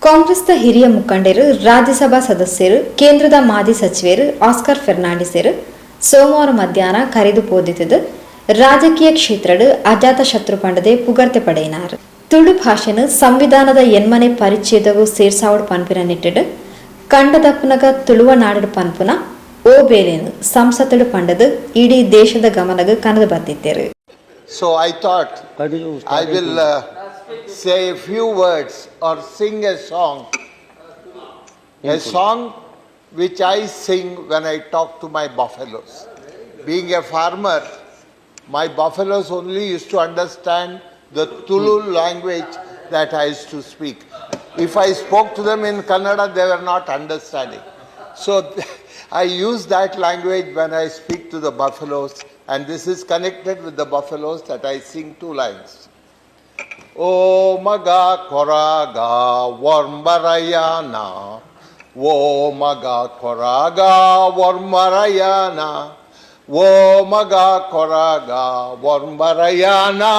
ಕಾಂಗ್ರೆಸ್ನ ಹಿರಿಯ ಮುಖಂಡರು, ರಾಜ್ಯಸಭಾ ಸದಸ್ಯರು, ಕೇಂದ್ರದ ಮಾಜಿ ಸಚಿವರು ಆಸ್ಕರ್ ಫೆರ್ನಾಂಡಿಸರು ಸೋಮವಾರ ಮಧ್ಯಾಹ್ನ ಕರೆದು ಪೋದಿತದು ರಾಜಕೀಯ ಕ್ಷೇತ್ರದ ಅಜಾತ ಶತ್ರು ಪಂಡದೆ ಪುಗರ್ತೆ ಪಡೆಯಿನಾರು. ತುಳು ಭಾಷೆನು ಸಂವಿಧಾನದ ಎನ್ಮನೆ ಪರಿಚ್ಛೇದವು ಸೇರ್ಸಾವಡ್ ಪನ್ಪಿನ ನಿಟ್ಟಿಡು ಕಂಡದಪ್ಪನಗ ತುಳುವ ನಾಡು ಪನ್ಪುನ ಓ ಬೇಲೇನು ಸಂಸತ್ತಡು ಪಂಡದು ಇಡೀ ದೇಶದ ಗಮನಗ ಕನದು ಬರ್ತಿದ್ದೇರು. So I thought I will say a few words or sing a song which I sing when I talk to my buffaloes. Being a farmer, my buffaloes only used to understand the Tulu language that I used to speak. If I spoke to them in Kannada, they were not understanding. So I use that language when I speak to the buffaloes, and this is connected with the buffaloes that I sing two lines. O maga koraga warmarayana, O maga koraga warmarayana, O maga koraga warmarayana,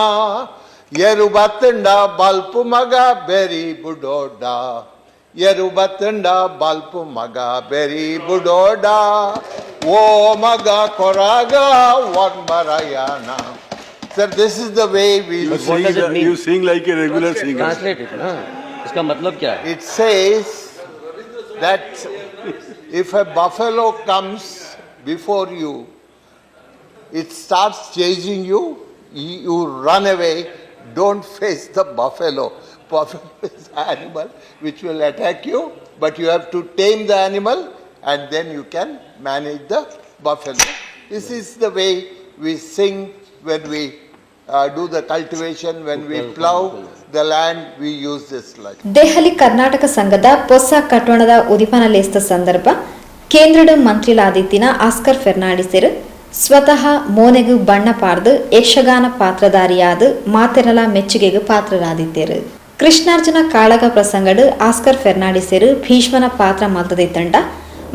Yerubatunda balpu maga beri budoda, Yerubatunda balpu maga beri budoda, O maga koraga warmarayana. Sir, this is the way we You sing like a regular singer. Translate it, na? इसका मतलब क्या है? It says that if a buffalo comes before you, it starts chasing you, you run away, don't face the buffalo. Buffalo is an animal which will attack you, but you have to tame the animal and then you can manage the buffalo. This is the way we sing when we do the cultivation, when we plow the land, we use this line. Delhi Karnataka ಸಂಘದ ಹೊಸ ಕಟ್ಟಡದ ಉದ್ಘಾಟನಾ ಸಂದರ್ಭ ಕೇಂದ್ರದ ಮಂತ್ರಿಲಾದಿತ್ತಿನ Oscar ಫೆರ್ನಾಂಡಿಸರು ಸ್ವತಃ ಮೋನೆಗೂ ಬಣ್ಣ ಪಾರ್ದು ಯಕ್ಷಗಾನ ಪಾತ್ರಧಾರಿಯಾದ ಮಾತೆರಲ ಮೆಚ್ಚುಗೆಗೂ ಪಾತ್ರರಾದಿದ್ದರು. ಕೃಷ್ಣಾರ್ಜುನ ಕಾಳಗ ಪ್ರಸಂಗಡು Oscar ಫೆರ್ನಾಂಡಿಸರು ಭೀಷ್ಮನ ಪಾತ್ರ ಮಲ್ತದಿತ್ತಂಡ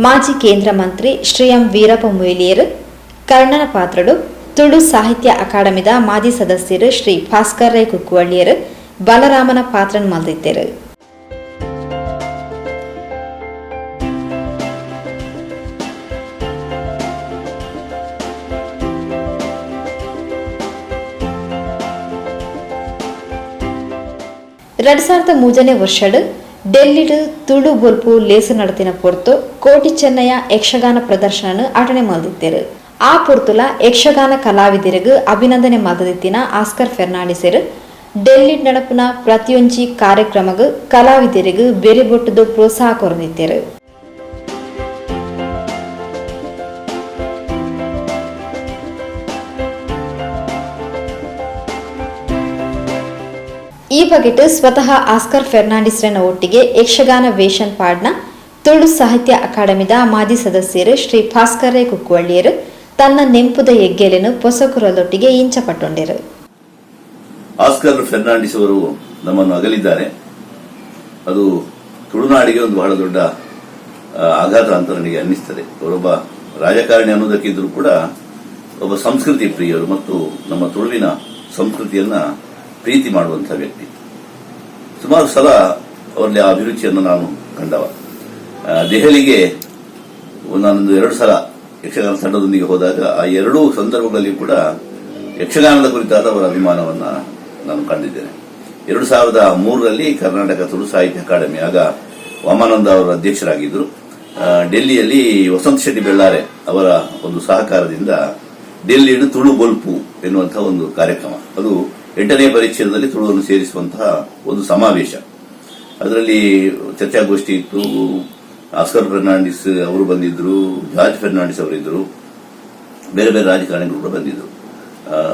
ಮಾಜಿ ಕೇಂದ್ರ ಮಂತ್ರಿ ಶ್ರೀ ಎಂ ವೀರಪ್ಪ ಮೊಯ್ಲಿಯರು ಕರ್ಣನ ಪಾತ್ರಡು ತುಳು ಸಾಹಿತ್ಯ ಅಕಾಡೆಮಿದ ಮಾಜಿ ಸದಸ್ಯರು ಶ್ರೀ ಭಾಸ್ಕರ್ ರೈ ಕುಕ್ಕುವಳ್ಳಿಯರು ಬಲರಾಮನ ಪಾತ್ರನ ಮಲ್ದಿದ್ದರು. ವರ್ಷಡು ಡೆಲ್ಲಿಡು ತುಳು ಬೊಲ್ಪು ಲೇಸು ನಡತಿನ ಪೊರ್ತು ಕೋಟಿ ಚೆನ್ನಯ್ಯ ಯಕ್ಷಗಾನ ಪ್ರದರ್ಶನ ಆಟನೆ ಮಲ್ದಿದ್ದರು. ಆ ಪೊರ್ತುಲ ಯಕ್ಷಗಾನ ಕಲಾವಿದರಿಗೂ ಅಭಿನಂದನೆ ಮಲ್ದಿತ್ತಿನ ಆಸ್ಕರ್ ಫೆರ್ನಾಂಡಿಸರು ಡೆಲ್ಲಿ ನಡಪುನ ಪ್ರತಿಯೊಂಜಿ ಕಾರ್ಯಕ್ರಮಗೂ ಕಲಾವಿದರಿಗೂ ಬೇರೆ ಬೊಟ್ಟದು ಪ್ರೋತ್ಸಾಹ ಕೊರದಿದ್ದರು. ಈ ಬಗೆಟ್ ಸ್ವತಃ ಆಸ್ಕರ್ ಫೆರ್ನಾಂಡಿಸ್ರನ ಒಟ್ಟಿಗೆ ಯಕ್ಷಗಾನ ವೇಷನ್ ಪಾಡ್ನ ತುಳು ಸಾಹಿತ್ಯ ಅಕಾಡೆಮಿದ ಮಾಜಿ ಸದಸ್ಯರು ಶ್ರೀ ಭಾಸ್ಕರ್ ರೈ ಕುಕ್ಕುವಳ್ಳಿಯರು ತನ್ನ ನೆಂಪುದ ಹೆಗ್ಗೆಲೆನು ಪೊಸಕುರದೊಟ್ಟಿಗೆ ಇಂಚಪಟ್ಟೊಂಡರು. ಆಸ್ಕರ್ ಫೆರ್ನಾಂಡಿಸ್ ಅವರು ನಮ್ಮನ್ನು ಅಗಲಿದ್ದಾರೆ. ಅದು ತುಳುನಾಡಿಗೆ ಒಂದು ಬಹಳ ದೊಡ್ಡ ಆಘಾತ ಅಂತ ನನಗೆ ಅನ್ನಿಸ್ತದೆ. ಅವರೊಬ್ಬ ರಾಜಕಾರಣಿ ಅನ್ನೋದಕ್ಕಿದ್ರೂ ಕೂಡ ಒಬ್ಬ ಸಂಸ್ಕೃತಿ ಪ್ರಿಯರು ಮತ್ತು ನಮ್ಮ ತುಳುವಿನ ಸಂಸ್ಕೃತಿಯನ್ನ ಪ್ರೀತಿ ಮಾಡುವಂತಹ ವ್ಯಕ್ತಿ. ಸುಮಾರು ಸಲ ಅವರಲ್ಲಿ ಆ ಅಭಿರುಚಿಯನ್ನು ನಾನು ಕಂಡವ. ದೆಹಲಿಗೆ ನಾನೊಂದು 2 ಸಲ ಯಕ್ಷಗಾನ ತಂಡದೊಂದಿಗೆ ಹೋದಾಗ ಆ 2 ಸಂದರ್ಭಗಳಲ್ಲಿ ಕೂಡ ಯಕ್ಷಗಾನದ ಕುರಿತಾದ ಅವರ ಅಭಿಮಾನವನ್ನ ನಾನು ಕಂಡಿದ್ದೇನೆ. 2003ರಲ್ಲಿ ಕರ್ನಾಟಕ ತುಳು ಸಾಹಿತ್ಯ ಅಕಾಡೆಮಿ, ಆಗ ವಾಮಾನಂದ ಅವರ ಅಧ್ಯಕ್ಷರಾಗಿದ್ದರು. ಡೆಲ್ಲಿಯಲ್ಲಿ ವಸಂತ ಶೆಟ್ಟಿ ಬೆಳ್ಳಾರೆ ಅವರ ಒಂದು ಸಹಕಾರದಿಂದ ಡೆಲ್ಲಿಯ ತುಳು ಬೊಲ್ಪು ಎನ್ನುವಂತಹ ಒಂದು ಕಾರ್ಯಕ್ರಮ, ಅದು 8ನೇ ಪರಿಚ್ಛೇದದಲ್ಲಿ ತುಳುವನ್ನು ಸೇರಿಸುವಂತಹ ಒಂದು ಸಮಾವೇಶ. ಅದರಲ್ಲಿ ಚರ್ಚಾಗೋಷ್ಠಿ ಇತ್ತು. ಆಸ್ಕರ್ ಫೆರ್ನಾಂಡಿಸ್ ಅವರು ಬಂದಿದ್ರು, ಜಾರ್ಜ್ ಫೆರ್ನಾಂಡಿಸ್ ಅವರಿದ್ದರು, ಬೇರೆ ಬೇರೆ ರಾಜಕಾರಣಿಗಳು ಕೂಡ ಬಂದಿದ್ರು.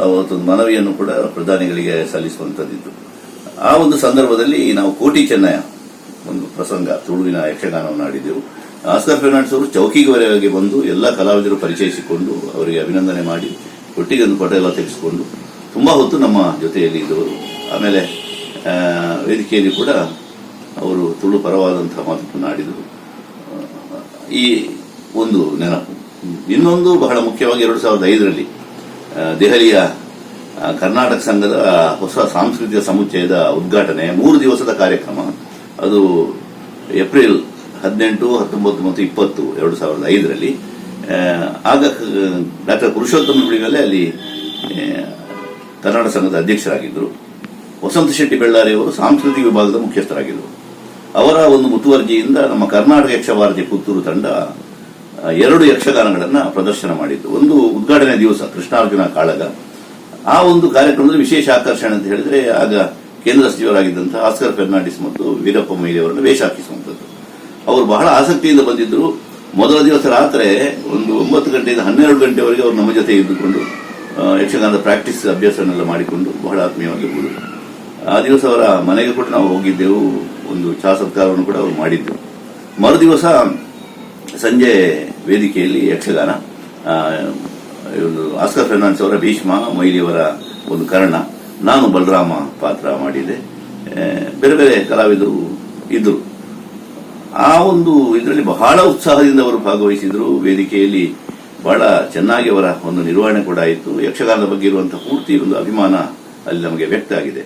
ಅವತ್ತೊಂದು ಮನವಿಯನ್ನು ಕೂಡ ಪ್ರಧಾನಿಗಳಿಗೆ ಸಲ್ಲಿಸುವಂತದ್ದಿತ್ತು. ಆ ಒಂದು ಸಂದರ್ಭದಲ್ಲಿ ನಾವು ಕೋಟಿ ಚೆನ್ನಯ್ಯ ಒಂದು ಪ್ರಸಂಗ ತುಳುವಿನ ಯಕ್ಷಗಾನವನ್ನು ಆಡಿದೆವು. ಆಸ್ಕರ್ ಫೆರ್ನಾಂಡಿಸ್ ಅವರು ಚೌಕಿಯವರೆಗೆ ಬಂದು ಎಲ್ಲ ಕಲಾವಿದರು ಪರಿಚಯಿಸಿಕೊಂಡು ಅವರಿಗೆ ಅಭಿನಂದನೆ ಮಾಡಿ ಒಟ್ಟಿಗೆ ಒಂದು ಫೋಟೋ ಎಲ್ಲ ತೆಗೆಸಿಕೊಂಡು ತುಂಬಾ ಹೊತ್ತು ನಮ್ಮ ಜೊತೆಯಲ್ಲಿ ಇದ್ದವರು. ಆಮೇಲೆ ವೇದಿಕೆಯಲ್ಲಿ ಕೂಡ ಅವರು ತುಳು ಪರವಾದಂತಹ ಮಾತನ್ನು ಆಡಿದರು. ಈ ಒಂದು ನೆನಪು. ಇನ್ನೊಂದು ಬಹಳ ಮುಖ್ಯವಾಗಿ 2005ರಲ್ಲಿ ದೆಹಲಿಯ ಕರ್ನಾಟಕ ಸಂಘದ ಹೊಸ ಸಾಂಸ್ಕೃತಿಕ ಸಮುಚ್ಚಯದ ಉದ್ಘಾಟನೆ 3 ದಿವಸದ ಕಾರ್ಯಕ್ರಮ. ಅದು ಏಪ್ರಿಲ್ 18, 19 ಮತ್ತು 20, 2005ರಲ್ಲಿ ಆಗ ಡಾಕ್ಟರ್ ಪುರುಷೋತ್ತಮ ಗುಳಿಗಲ್ಲೇ ಅಲ್ಲಿ ಕರ್ನಾಟಕ ಸಂಘದ ಅಧ್ಯಕ್ಷರಾಗಿದ್ದರು. ವಸಂತ ಶೆಟ್ಟಿ ಬೆಳ್ಳಾರಿ ಅವರು ಸಾಂಸ್ಕೃತಿಕ ವಿಭಾಗದ ಮುಖ್ಯಸ್ಥರಾಗಿದ್ದರು. ಅವರ ಒಂದು ಮುತುವರ್ಜಿಯಿಂದ ನಮ್ಮ ಕರ್ನಾಟಕ ಯಕ್ಷಭಾರತಿ ಪುತ್ತೂರು ತಂಡ 2 ಯಕ್ಷಗಾನಗಳನ್ನು ಪ್ರದರ್ಶನ ಮಾಡಿದ್ದು. ಒಂದು ಉದ್ಘಾಟನೆ ದಿವಸ ಕೃಷ್ಣಾರ್ಜುನ ಕಾಳಗ. ಆ ಒಂದು ಕಾರ್ಯಕ್ರಮದಲ್ಲಿ ವಿಶೇಷ ಆಕರ್ಷಣೆ ಅಂತ ಹೇಳಿದ್ರೆ ಆಗ ಕೇಂದ್ರ ಸಚಿವರಾಗಿದ್ದಂತಹ ಆಸ್ಕರ್ ಫೆರ್ನಾಂಡಿಸ್ ಮತ್ತು ವೀರಪ್ಪ ಮೊಯ್ಲಿ ಅವರನ್ನು ವೇಷ ಹಾಕಿಸುವಂಥದ್ದು. ಅವರು ಬಹಳ ಆಸಕ್ತಿಯಿಂದ ಬಂದಿದ್ದರು. ಮೊದಲ ದಿವಸ ರಾತ್ರಿ ಒಂದು 9 ಗಂಟೆಯಿಂದ 12 ಗಂಟೆವರೆಗೆ ಅವರು ನಮ್ಮ ಜೊತೆ ಇದ್ದುಕೊಂಡು ಯಕ್ಷಗಾನದ ಪ್ರಾಕ್ಟೀಸ್ ಅಭ್ಯಾಸನೆಲ್ಲ ಮಾಡಿಕೊಂಡು ಬಹಳ ಆತ್ಮೀಯವಾಗಿರ್ಬೋದು. ಆ ದಿವಸ ಅವರ ಮನೆಗೆ ಕೂಡ ನಾವು ಹೋಗಿದ್ದೆವು. ಒಂದು ಚಹಾ ಸತ್ಕಾರವನ್ನು ಕೂಡ ಅವರು ಮಾಡಿದ್ದೆವು. ಮರುದಿವಸ ಸಂಜೆ ವೇದಿಕೆಯಲ್ಲಿ ಯಕ್ಷಗಾನ, ಆಸ್ಕರ್ ಫೆರ್ನಾಂಡಿಸ್ ಅವರ ಭೀಷ್ಮ, ಮೊಯ್ಲಿಯವರ ಒಂದು ಕರ್ಣ, ನಾನು ಬಲರಾಮ ಪಾತ್ರ ಮಾಡಿದ್ದೆ. ಬೇರೆ ಬೇರೆ ಕಲಾವಿದರು ಇದ್ದರು. ಆ ಒಂದು ಇದರಲ್ಲಿ ಬಹಳ ಉತ್ಸಾಹದಿಂದ ಅವರು ಭಾಗವಹಿಸಿದ್ರು. ವೇದಿಕೆಯಲ್ಲಿ ಬಹಳ ಚೆನ್ನಾಗಿ ಅವರ ಒಂದು ನಿರ್ವಹಣೆ ಕೂಡ ಆಯಿತು. ಯಕ್ಷಗಾನದ ಬಗ್ಗೆ ಇರುವಂತಹ ಪೂರ್ತಿ ಒಂದು ಅಭಿಮಾನ ಅಲ್ಲಿ ನಮಗೆ ವ್ಯಕ್ತ ಆಗಿದೆ.